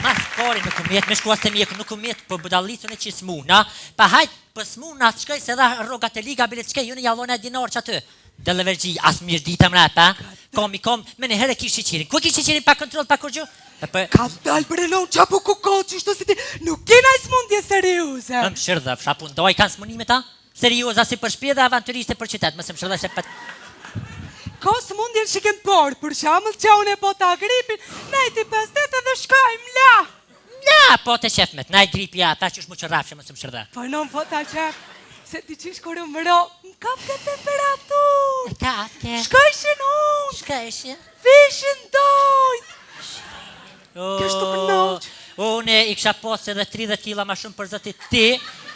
Mas pari nuk umet, me shkuas të mjeku, nuk umet për budallicën e që smuna, pa hajt për smuna të shkoj se dha rogat e liga, bile të shkoj, ju në jallon e dinar që aty. Delle vergji, as mirë dita më rata, kom, me në herë kish qirin. Ku kish qirin pa kontrol, pa kur gju? Ka dal për e non qapo ku ka qishto si ti, nuk kena i smundje serioze. Më shërdha, shapundoj, kanë smunime ta? Serioza si për shpje dhe avanturiste për qytet, më se më shërdha se për... Ka smundjen që kënë parë, për shamëll që unë e po ta gripin, najti pastet edhe shkajmë la. La, po të qefmet, najt gripi ata që është mu që rafshë, më se më shërdha. Po non po ta qef, se ti qish kërë më ro, më kap ke temperatur. Kapke. Shkajshin unë. Shkajshin? Vishin dojt. Kështu kënoq. Une i kësha posë edhe 30 kila ma shumë për zëtit ti,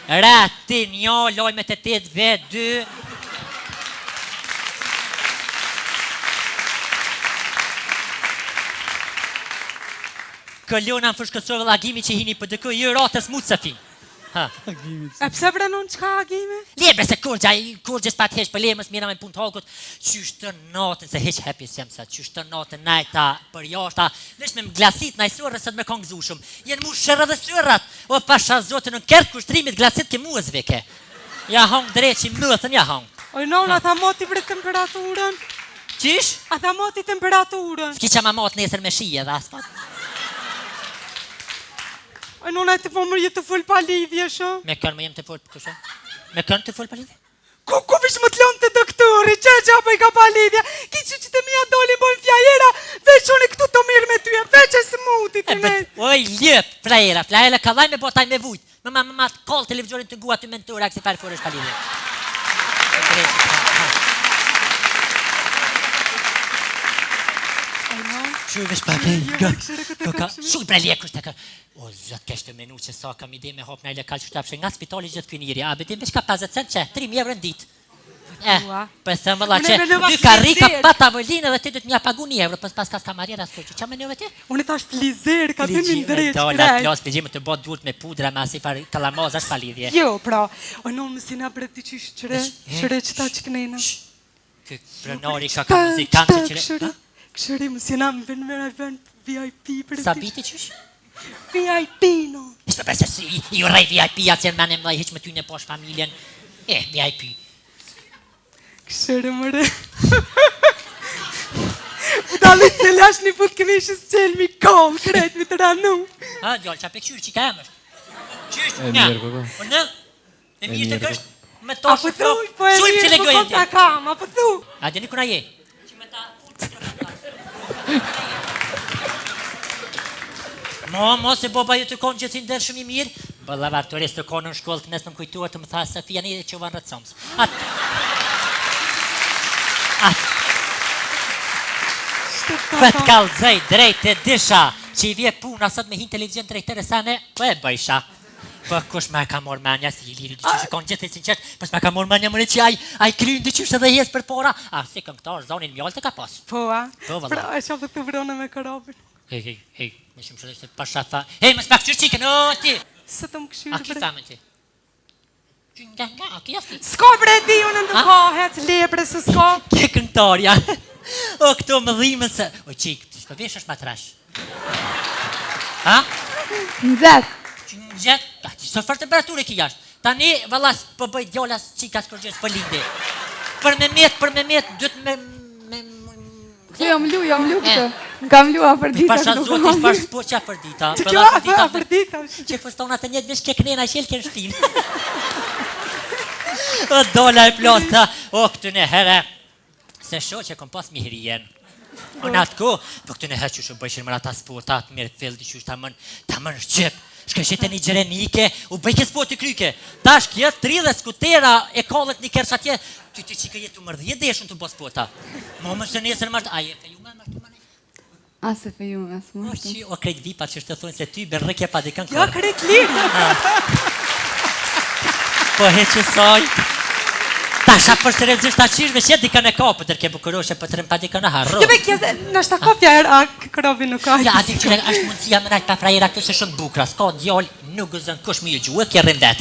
rati, njo, loj me të 8 vet, 2. Këllona në fërshkësove lagimi që hini për dëkë, ju rotës mutë së fin. E pse brenon qka agime? Liebe se kurgjës pa të heq për lemës, mira me punë të halkut, qysh të natën, se heq hepis jam sa, qysh të natën najta për jashta, vesh me më glasit na i sërë sët me kongë zushëm, jenë mu shërë dhe sërët, o pasha zotë në kërë kushtrimit glasit ke muës veke. Ja hongë dreqi mëthën, ja hongë. Oj non, a tha moti vre temperaturën? Qish? A tha moti temperaturën? S'ki që ma matë nesër me shije dhe aspat. Oj non, a të po më jetë të full pa lidhje shë? Me kënë më jem të full për këshë? Me kënë të full pa lidhje? Ku vish më të lonë të doktori, që gjapa i ka pa lidhja? Ki që të mija doli bojnë fjajera, veç unë i këtu të mirë me tyje, veç e së muti të nejtë. Oj, ljëp, flajera ka vaj me botaj me vujt. Më kol televizionin të ngua të mentura, kësi farë fërë është pa lidhje. Qyvesh pa këka, shuj bre lje kështë të kërë. O, zëtë kështë të menu që sa kam ide me hop në e lekal që të apshe nga spitali gjithë këniri, a betim vesh ka 50 cent që, 3.000 euro në ditë. Për thëmë la që, dy karika pa tavolinë dhe ti du të mja pagu 1 euro, pas ka skamarjera s'ko që, qa me njëve ti? Unë thash flizer, ka të një ndreq krejt. Dola plos, fligjime të bot durt me pudra, me asi farë kalamaz, është pa lidhje. Jo, pra, o në më si na breti që shre qëta që kënejna. Kë prenari ka muzikantë që qëre. Këshëri më si na më vën VIP për Sa biti qësh? VIP, no. Ishte përse si, i urej VIP, atë jenë mene mlaj, heq me ty në posh familjen. VIP. Këshëri më re. Dalit se lash një put këmi shës qelë mi kol, krejt mi të ranu. Ha, djallë, qa pe këshyrë që ka emër? Qështë, nga? O në? E mirë të kështë? Me to shë flok. Shujmë që legojnë të. A kam, a pëthu. A djeni kuna je? Që me ta... Mo, se boba ju të konë që si ndërë shumë i mirë, bëllavar të resë të konë në shkollë të nesë më kujtua të më tha Sofia një dhe që vanë rëtë somës. Për të kalëzaj drejt e disha që i vje puna sot me hinë televizion drejtere sane, për e bëjsha. Për kush me ka morë manja, si i liri dyqysh e konë gjithë e sinqert, për me ka morë manja mëre që aj krynë dyqysh edhe jes për pora, si këngëtar, zonin mjallë të ka pas. Po, a? Pra, e që të vrone me karabin. Hej, me shumë shëllë se pasha tha, hej, më s'pa këshyrë qikën, o, ti! Së të më këshyrë, A ki thamë ti? Nga, a ki jashti? S'ko bre di unë në ka, hec lepre se s'ko. Ke këngëtarja, o, këto më dhimën se, o, qikë, ti s'po vesh është matrash. Ha? Nëzet. Nëzet? Ti së temperaturë ki jashtë. Tani, valas, po bëj djolas qikas kërgjës për linde. Për me metë, dhëtë me... Jam lu këtë. Nga mlu afërdita. Pasha zotis, pash s'po që afërdita. Që kjo afërdita? Që fëstonat e njët vesh ke kënena qelë kënë shpinë. O, dola e plosta. O, këtu në herë. Se sho që kom pas mihrien. O, në atë ko, po këtu në herë që shu bëjshin mëra ta sportat, mirë fildi që ta mën shqip. Shkëshit e një gjerenike, u bëjke sport të kryke. Ta shkje 30 skutera e kollet një kërsh atje, ty që ka jetu mërdhje deshën të bo sporta. Mo më shë nesër mërtë, a je feju me mërtë mëne? A se feju me së mërtë. O krejt vipat që shtë thonë se ty bërrëkje pa dikën kërë. Ja, krejt lirë. Po heqë soj. Ta sha për së rezisht ta qishme që jetë dikën e kapë, dërke bukuroshe për të rëmë pa dikën e harro. Jove kjese, nështë ta kopja a kërovi nuk ajtë. Ja, adik që është mundësia më rajtë pa frajera këtë se shumë bukra, s'ka djallë, nuk gëzën kush më ju gjuë, kje rëndet.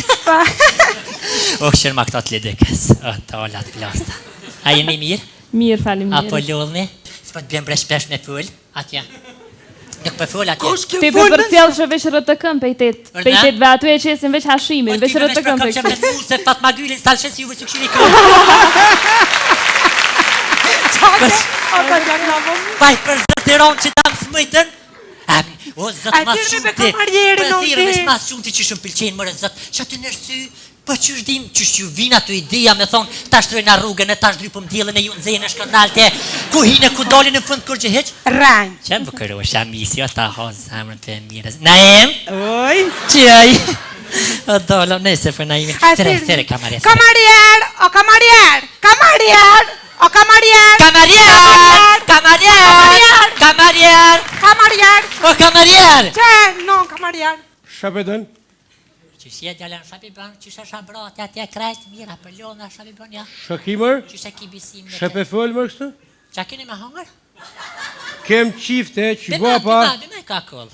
O, shërë ma këta të lidikës, o, talat plasta. A jeni mirë? Mirë, falim mirë. Apo lullni? S'po të bjem bre shpesh me full, atje. Nuk për full atje. Kush Ti ke për folën? përcjell që veç RTK-n pejtet aty e qesin veç hashimin, veç RTK-n Veç pejtet. me mu se Fatma Gylin stalshes juve së këshiri kërë. Vaj për zëtëron që tam smëjtën. O, zëtë mas Atyrë me shumë kamarierin, për o, thire ti. me mas shumë të që shumë pëlqenë mërë zëtë. Që aty nërsy, për që shdim, që shju vina të ideja me thonë, ta shtrojnë a rrugën e ta shdrypëm djelën e ju në zejnë e shkërnalte, ku hine, ku dolin në fund kur që heq. Ranj. Që më kërë është amisi, o ta hozë zamrën të mirës. Naim, Oj. që aj? O dolo, nëse për Naimin. There, kamarier. Kamarier, o kamarier, kamarier, o kamarier. Kamarier! Kamarier! Kamarier! Kamarier. O kamarier! Që, non, kamarier. Shapetën? Që si e djallën shapi bën, që shë shabrati atje krejt mira për lona shapi bën, ja. Shakimër? Që shë ki bisim me Shape folë më kështë? Qa keni me hangër? Kem qifte, që guapa. Bime ka koll.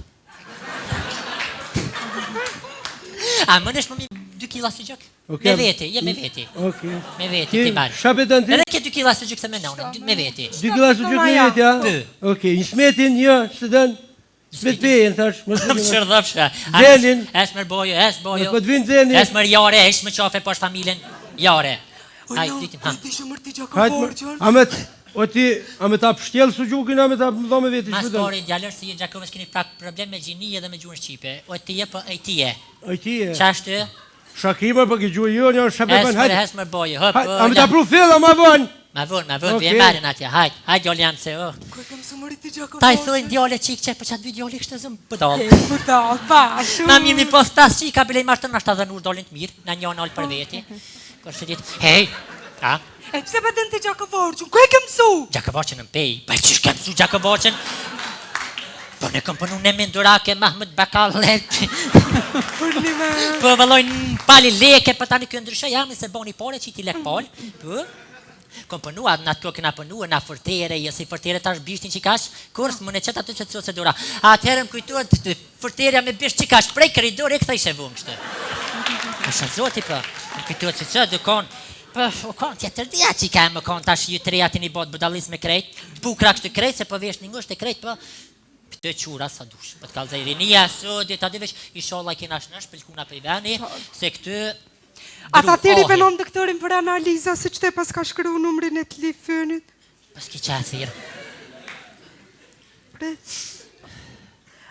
A më nësh më mi 2 kila së gjëk? Me veti, je me veti. Okej. Me veti, Ti ti banë. shapetën ti? Edhe ke 2 kila së gjëk se me nëunë, me veti. 2 kila së gjykë me jetë, ja? Pë. Okej, në smetin, një, së dënë. Smet pejen, thash. Më shërdhëfshë. Zenin. Es mër bojo, es bojo. Po të vinë zenin. Es mër jare, es më qafe posh familjen jare. Hajt, ditim, ha. Ti shumë ti gjaka Hajtë, forqën. amet, o ti, amet ta pështjelë së gjukin, amet ta më dho me veti. Mas pari djallër se jenë Gjakovës keni prak problem me gjini edhe me gjuhën Shqipe. O ti je po e ti je. O ti e. Qashtë? Shakimër, për ki gjuhë jo, një shapetën, Es hajtë. mër bojo, hëp. Amet ta pru filla, ma vonë. Ma vonë, vje Okej. marin atje, hajt, hajt djallë jam se, oh. Ku kam sumëri ti gjaka Ta i thojnë djallë qik qek, për qatë dy djallë i kështë të zëmë pëdallë. Budal, bashu. Na mirë mi pos tas qika, bile i mashtën ashtë të dhenur dolin të mirë, na një nalë për veti. Kërë që ditë, hej, a? E pse pëtën ti gjaka forqën? Ku e ke mësu? Gjakëvaqën në pej, pa qysh ke mësu Gjakëvaqën? Po ne kom punu në Mendurake, Mahmud Bakallet, Për një me. po vëllojnë pali leke, për tani kjo ndryshe jam, se boni pare që i ti lek pal, po. Kom punu, atë në atë kjo këna punu, në fërtere, jësi fërtere tash bishtin që kash, kurs, më në qëtë atë që të procedura. Atëherë më kujtuat fërterja me bisht që kash, prej koridor e këtha ishe vëmë kështë. Më shazoti për, më kujtuat që që dukon, për u kon tjetër dhja që i ka më kon tash ju të reja të një botë budalis me krejt, bukra kështë krejt, se për vesh një ngusht e krejt, për të qura sa dush. Për të kalë zajri, një asodi, ta dy vesh, i sholla kina shnesh, pëllkuna për i veni, se këtë Ata tiri venon doktorin për analiza se qëte pas ka shkru numrin e telefonit. pas ki qa thirë.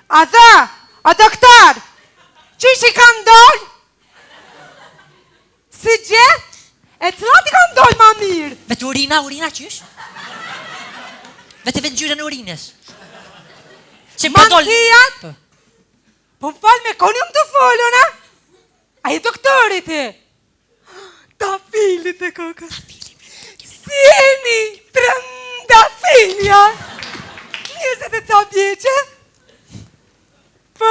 A doktor, qish i ka ndoll? Si gjithë? E cilat i ka ndoll ma mirë? Vete urina qysh? Vete vetë gjyre në urinës. Që më dollë... Mantijat? Po më falë me konjëm të folën, a? A i doktorit e? Ta filit e kokës. Sieni, trënda filja. 20 e ca vjeqe? Po.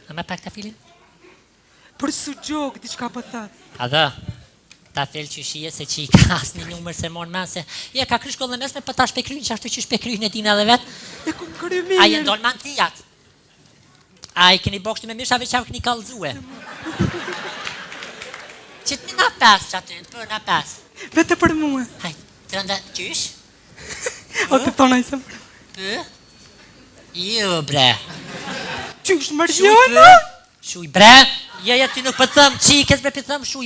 Ama pak ta filin? Për su gjokë, diçka po thatë. A dhe, ta fel që shije se që i ka asë një numër se mon men se... Je, ka kry shkollën mesme, për ta shpekryjnë që ashtu që shpekryjnë e dina dhe vetë. E kum kry A je mirë. ndonë mantijat. A i keni bokshtu me mishave që avë këni kalzue. Qëtë mi na pas që aty, për na pas. Vete për mua. Haj, të rënda, qysh? O të tonaj se më. Për? Jo, bre. Qysh Shuj mërgjona? për? Shuj, bre. Ja, ty nuk për thëmë qikës, bre për thëmë shuj.